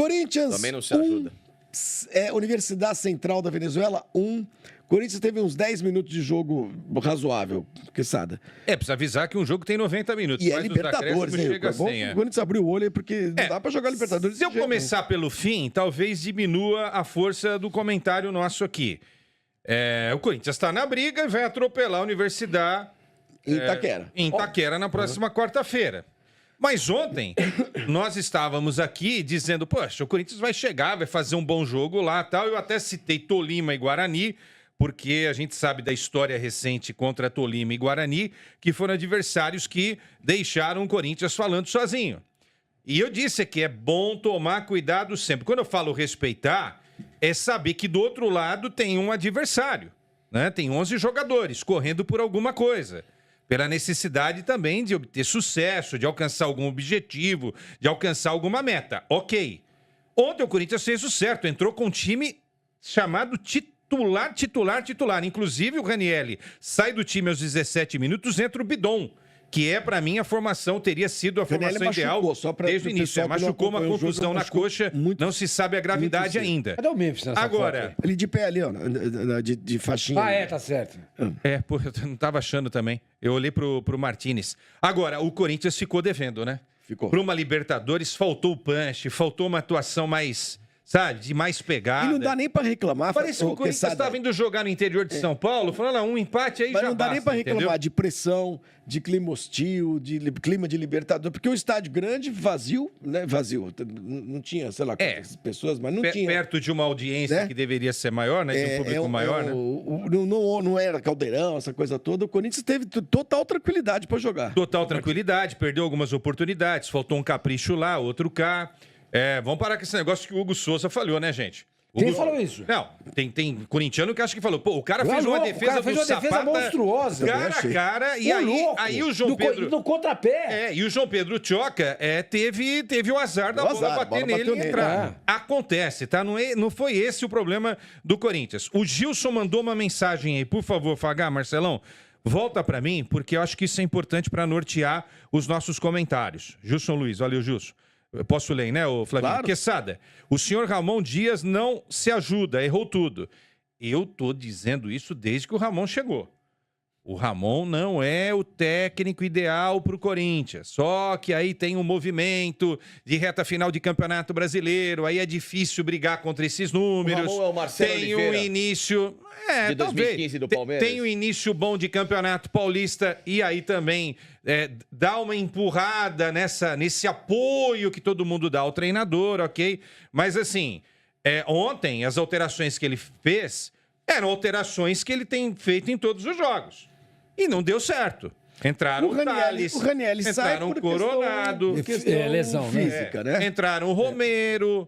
Corinthians, Também não se ajuda. Universidade Central da Venezuela, 1. Corinthians teve uns 10 minutos de jogo razoável, Quesada. Precisa avisar que um jogo tem 90 minutos. E é mas os Libertadores, acréscimos hein? chega a 100, O Corinthians abriu o olho aí porque não dá pra jogar Libertadores. Se eu começar pelo fim, talvez diminua a força do comentário nosso aqui. O Corinthians está na briga e vai atropelar a Universidade Em Itaquera. em Itaquera na próxima quarta-feira. Mas ontem, nós estávamos aqui dizendo, poxa, o Corinthians vai chegar, vai fazer um bom jogo lá e tal. Eu até citei Tolima e Guarani, porque a gente sabe da história recente contra Tolima e Guarani, que foram adversários que deixaram o Corinthians falando sozinho. E eu disse que é bom tomar cuidado sempre. Quando eu falo respeitar, é saber que do outro lado tem um adversário, né? Tem 11 jogadores correndo por alguma coisa. Pela necessidade também de obter sucesso, de alcançar algum objetivo, de alcançar alguma meta. Ok. Ontem o Corinthians fez o certo, entrou com um time chamado titular. Inclusive o Ranieri sai do time aos 17 minutos, entra o Bidon, que pra mim a formação teria sido a formação ideal desde o início. Machucou uma contusão na coxa, não se sabe a gravidade ainda. Cadê o Memphis nessa Agora, foto? Ali de pé ali, ó, de faixinha. Tá certo. Eu não tava achando também. Eu olhei pro Martinez. Agora, o Corinthians ficou devendo, né? Ficou. Para uma Libertadores, faltou o punch, faltou uma atuação mais, sabe, de mais pegada. E não dá nem pra reclamar. Parece que o Corinthians estava indo jogar no interior de São Paulo, falando, um empate aí Mas já não dá basta, nem pra reclamar entendeu? de pressão, de clima hostil, de clima de Libertadores. Porque o estádio grande, vazio, né? Vazio. Não tinha, sei lá, quantas pessoas, mas não tinha. Perto de uma audiência, né? que deveria ser maior, né? De um público maior, né? Não era caldeirão, essa coisa toda. O Corinthians teve total tranquilidade pra jogar. Total tranquilidade, perdeu algumas oportunidades, faltou um capricho lá, outro cá. Vamos parar com esse negócio que o Hugo Souza falhou, né, gente? Quem falou isso? Não, tem corintiano que acha que falou, pô, o cara fez uma defesa do Zapata monstruosa. cara a cara, e aí o João Pedro... No contrapé. E o João Pedro Tchoca teve o azar da bola bater nele e entrar. Acontece, tá? Não foi esse o problema do Corinthians. O Gilson mandou uma mensagem aí, por favor, Fagá, Marcelão, volta pra mim, porque eu acho que isso é importante pra nortear os nossos comentários. Gilson Luiz, valeu, Gilson. Eu posso ler, né, o Flavinho? Claro. Quesada, o senhor Ramon Dias não se ajuda, errou tudo. Eu tô dizendo isso desde que o Ramon chegou. O Ramon não é o técnico ideal para o Corinthians. Só que aí tem um movimento de reta final de Campeonato Brasileiro. Aí é difícil brigar contra esses números. O Ramon é o Marcelo tem Oliveira, um início... de 2015 do Palmeiras. Tem um início bom de Campeonato Paulista. E aí também dá uma empurrada nesse apoio que todo mundo dá ao treinador, ok? Mas assim, ontem as alterações que ele fez eram alterações que ele tem feito em todos os jogos. E não deu certo. Entraram o Thales, entraram o Coronado. Lesão, física, né? Entraram o Romero.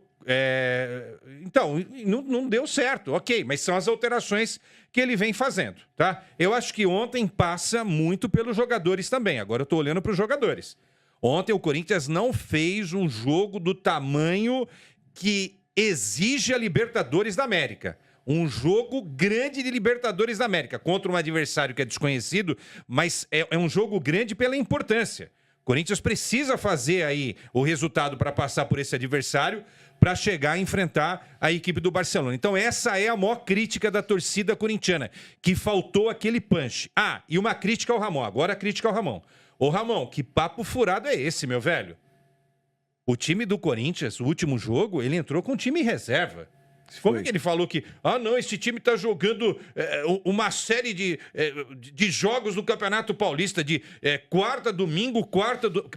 Então, não deu certo, ok. Mas são as alterações que ele vem fazendo, tá? Eu acho que ontem passa muito pelos jogadores também. Agora eu tô olhando para os jogadores. Ontem o Corinthians não fez um jogo do tamanho que exige a Libertadores da América. Um jogo grande de Libertadores da América contra um adversário que é desconhecido, mas é um jogo grande pela importância. O Corinthians precisa fazer aí o resultado para passar por esse adversário para chegar a enfrentar a equipe do Barcelona. Então essa é a maior crítica da torcida corintiana, que faltou aquele punch. E uma crítica ao Ramon. Agora a crítica ao Ramon. Ô Ramon, que papo furado é esse, meu velho? O time do Corinthians, o último jogo, ele entrou com time reserva. Como é que ele falou que, não, esse time tá jogando uma série de jogos do Campeonato Paulista, de quarta, domingo,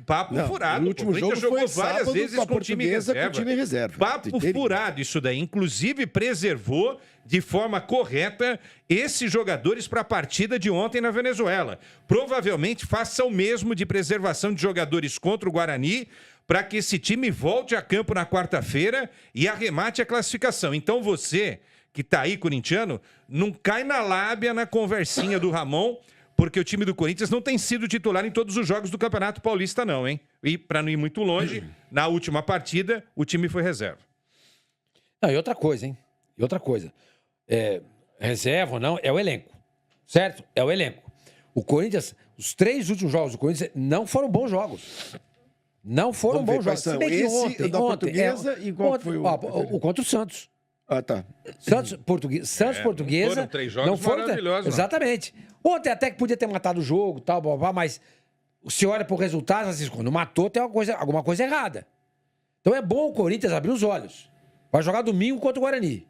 Papo furado. O último jogo jogou foi várias vezes com time reserva. Papo furado isso daí. Inclusive, preservou de forma correta esses jogadores para a partida de ontem na Venezuela. Provavelmente faça o mesmo de preservação de jogadores contra o Guarani, para que esse time volte a campo na quarta-feira e arremate a classificação. Então você, que tá aí, corintiano, não cai na lábia na conversinha do Ramon, porque o time do Corinthians não tem sido titular em todos os jogos do Campeonato Paulista, não, hein? E para não ir muito longe, na última partida, o time foi reserva. Não, e outra coisa, hein? Reserva ou não, é o elenco. Certo? É o elenco. O Corinthians, os 3 últimos jogos do Corinthians não foram bons jogos. Não foram Vamos ver bons quais jogos. Se são. bem que Esse é da Portuguesa e qual foi o... o contra o Santos. Ah, tá. Santos, Portuguesa. Foram 3 jogos não foram maravilhosos. Exatamente. Ontem até que podia ter matado o jogo, tal, blá, blá, mas se olha pro resultado, assim, quando matou, tem alguma coisa errada. Então é bom o Corinthians abrir os olhos. Vai jogar domingo contra o Guarani.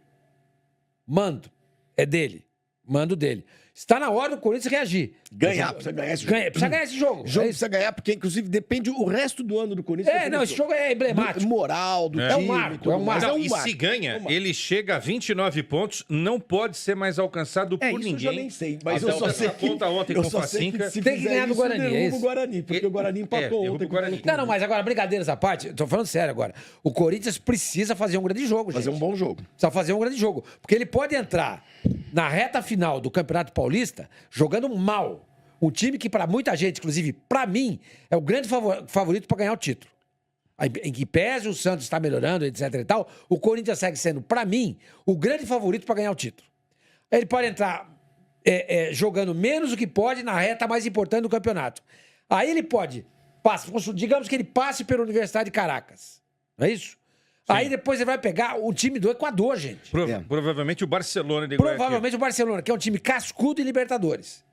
Mando. É dele. Mando dele. Está na hora do Corinthians reagir. Precisa ganhar esse jogo. Precisa ganhar esse jogo. O jogo É isso. precisa ganhar, porque inclusive depende o resto do ano do Corinthians. Não, esse jogo é emblemático. Do moral, do É um time. marco, tudo é um mais. marco. Não, e se ganha, ele chega a 29 pontos, não pode ser mais alcançado por Isso eu já ninguém. nem sei, mas Até eu só essa sei que... conta ontem eu com só sei Facinca. se Tem que fizer ganhar do isso, Guarani, derruba é isso? o Guarani, porque o Guarani empatou derruba ontem o com Guarani. Não, mas agora, brincadeiras à parte, tô falando sério agora. O Corinthians precisa fazer um grande jogo, Fazer gente. um bom jogo. Precisa fazer um grande jogo. Porque ele pode entrar na reta final do Campeonato Paulista jogando mal. Um time que, para muita gente, inclusive para mim, é o grande favorito para ganhar o título. Em que pese o Santos está melhorando, etc e tal, o Corinthians segue sendo, para mim, o grande favorito para ganhar o título. Ele pode entrar jogando menos do que pode na reta mais importante do campeonato. Aí ele pode, digamos que ele passe pela Universidade de Caracas. Não é isso? Aí depois ele vai pegar o time do Equador, gente. Provavelmente o Barcelona de Provavelmente o Barcelona, que é um time cascudo em Libertadores.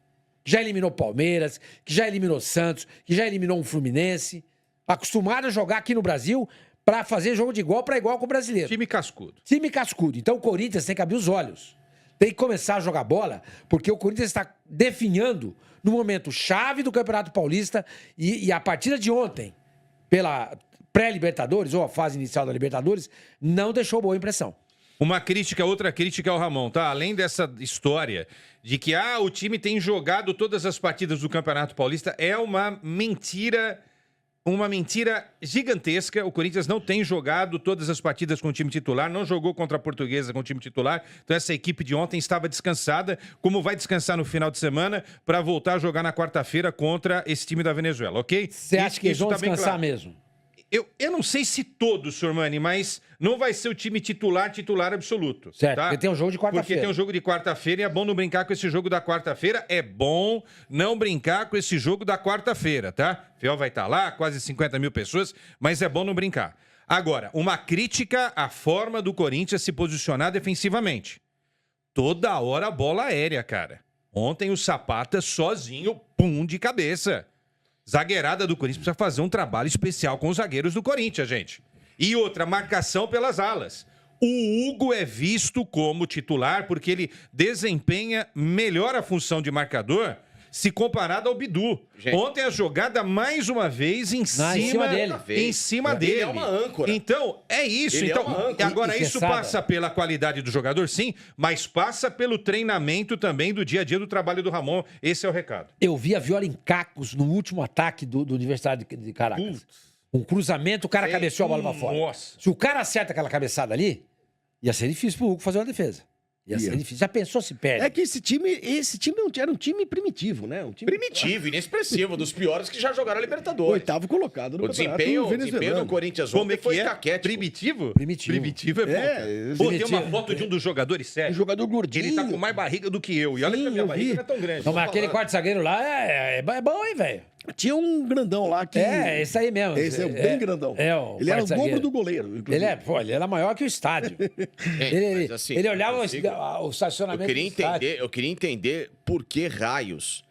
Que já eliminou Palmeiras, que já eliminou Santos, que já eliminou um Fluminense. Acostumado a jogar aqui no Brasil para fazer jogo de igual para igual com o brasileiro. Time cascudo. Time cascudo. Então o Corinthians tem que abrir os olhos. Tem que começar a jogar bola, porque o Corinthians está definhando no momento chave do Campeonato Paulista e a partida de ontem, pela pré-Libertadores, ou a fase inicial da Libertadores, não deixou boa impressão. Outra crítica ao Ramon, tá? Além dessa história de que o time tem jogado todas as partidas do Campeonato Paulista, é uma mentira gigantesca. O Corinthians não tem jogado todas as partidas com o time titular, não jogou contra a Portuguesa com o time titular. Então essa equipe de ontem estava descansada, como vai descansar no final de semana para voltar a jogar na quarta-feira contra esse time da Venezuela, ok? Você acha que eles vão tá bem descansar claro. mesmo? Eu não sei se todos, Sormani, mas não vai ser o time titular absoluto. Certo, tá? porque tem um jogo de quarta-feira. Porque tem um jogo de quarta-feira e é bom não brincar com esse jogo da quarta-feira. É bom não brincar com esse jogo da quarta-feira, tá? Fiel vai estar lá, quase 50 mil pessoas, mas é bom não brincar. Agora, uma crítica à forma do Corinthians se posicionar defensivamente. Toda hora a bola aérea, cara. Ontem o Zapata sozinho, pum, de cabeça. Zagueirada do Corinthians precisa fazer um trabalho especial com os zagueiros do Corinthians, gente. E outra, marcação pelas alas. O Hugo é visto como titular porque ele desempenha melhor a função de marcador se comparado ao Bidu. Gente. Ontem a jogada, mais uma vez, em cima dele. dele. é uma âncora. Então, é isso. Ele é Então, uma âncora. agora, E isso Quesada. passa pela qualidade do jogador, sim, mas passa pelo treinamento também do dia a dia do trabalho do Ramon. Esse é o recado. Eu vi a Viola em cacos no último ataque do Universidade de Caracas. Um cruzamento, o cara cabeceou a bola pra fora. Nossa. Se o cara acerta aquela cabeçada ali, ia ser difícil pro Hugo fazer uma defesa. Ia ser difícil. Já pensou se perde? É que esse time não era um time primitivo, né? Um time Primitivo, inexpressivo, dos piores que já jogaram a Libertadores. oitavo colocado no O desempenho do venezuelano. Corinthians Como ontem é que foi é? caquético. Primitivo? Primitivo. Primitivo é bom. É, Pô, tem uma primitivo. foto de um dos jogadores Um sérios. jogador gordinho. Ele tá com mais barriga do que eu. E olha Sim, que a minha eu barriga vi. não é tão grande. Não, mas aquele quarto zagueiro lá é bom, hein, velho? Tinha um grandão lá que... Esse aí mesmo. Esse é bem grandão. É, o Ele era o quarto dobro zagueiro. do goleiro, inclusive. Ele era maior que o estádio. Mas assim, ele olhava o eu estacionamento eu queria entender por que raios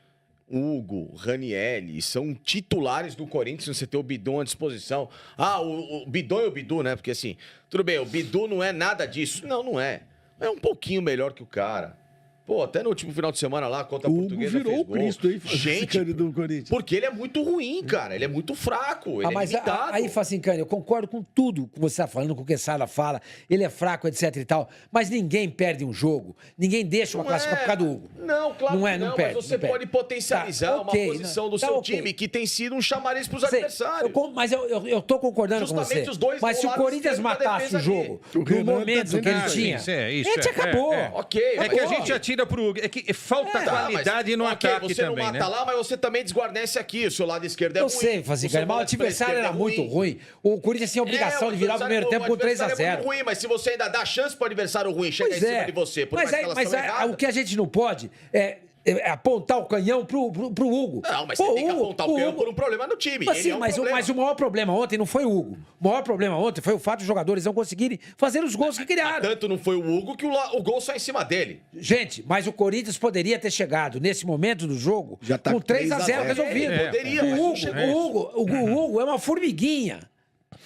Hugo, Ranieri são titulares do Corinthians se você ter o Bidon à disposição. O Bidon é o Bidu, né? Porque assim, tudo bem, o Bidu não é nada disso. Não é. É um pouquinho melhor que o cara. Pô, até no último final de semana lá, contra a O Hugo Portuguesa virou fez o gol. Cristo aí, Gente, do Corinthians. porque ele é muito ruim, cara. Ele é muito fraco, ele é Mas limitado. aí, Facincani, eu concordo com tudo que você está falando, com o que a Sara fala. Ele é fraco, etc e tal. Mas ninguém perde um jogo. Ninguém deixa uma classificação por causa do Hugo. Não, claro Não é, que não não, perde, mas você não perde. pode potencializar Tá, ok, uma posição do tá seu ok. time que tem sido um chamariz para os Sei, adversários. mas eu tô concordando com Justamente você. os dois Mas se o lados Corinthians esquerdo da matasse o defesa jogo ali. O no Renan tá momento dizendo que ele isso. tinha, Isso é, isso a gente é, acabou. Ok, É que a acabou. gente atira pro... É que falta Tá, qualidade no mas, ok, ataque você também, não né? mata lá, mas você também desguarnece aqui. O seu lado esquerdo é Eu ruim. sei, Facincani, mas o adversário era muito ruim. O Corinthians tinha a obrigação de virar o primeiro tempo com 3 a 0. É muito ruim, mas se você ainda dá chance pro adversário ruim chegar em cima de você por uma escalação errada... o que a gente não pode é apontar o canhão pro Hugo. Não, mas você tem que apontar o canhão Hugo... por um problema no time. Mas, Ele sim, é um mas, problema. mas o maior problema ontem não foi o Hugo. O maior problema ontem foi o fato dos jogadores não conseguirem fazer os gols que criaram. Tanto não foi o Hugo que o gol só em cima dele. Gente, mas o Corinthians poderia ter chegado nesse momento do jogo Já tá com 3-0 3-0 resolvido. Poderia, mas não chegou. O Hugo é uma formiguinha.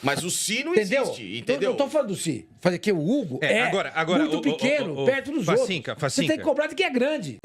Mas o Si não Entendeu? existe, entendeu? Não tô falando do Si. Falei que o Hugo é agora, muito pequeno, perto dos Facinca, outros. Você tem que cobrar de quem é grande.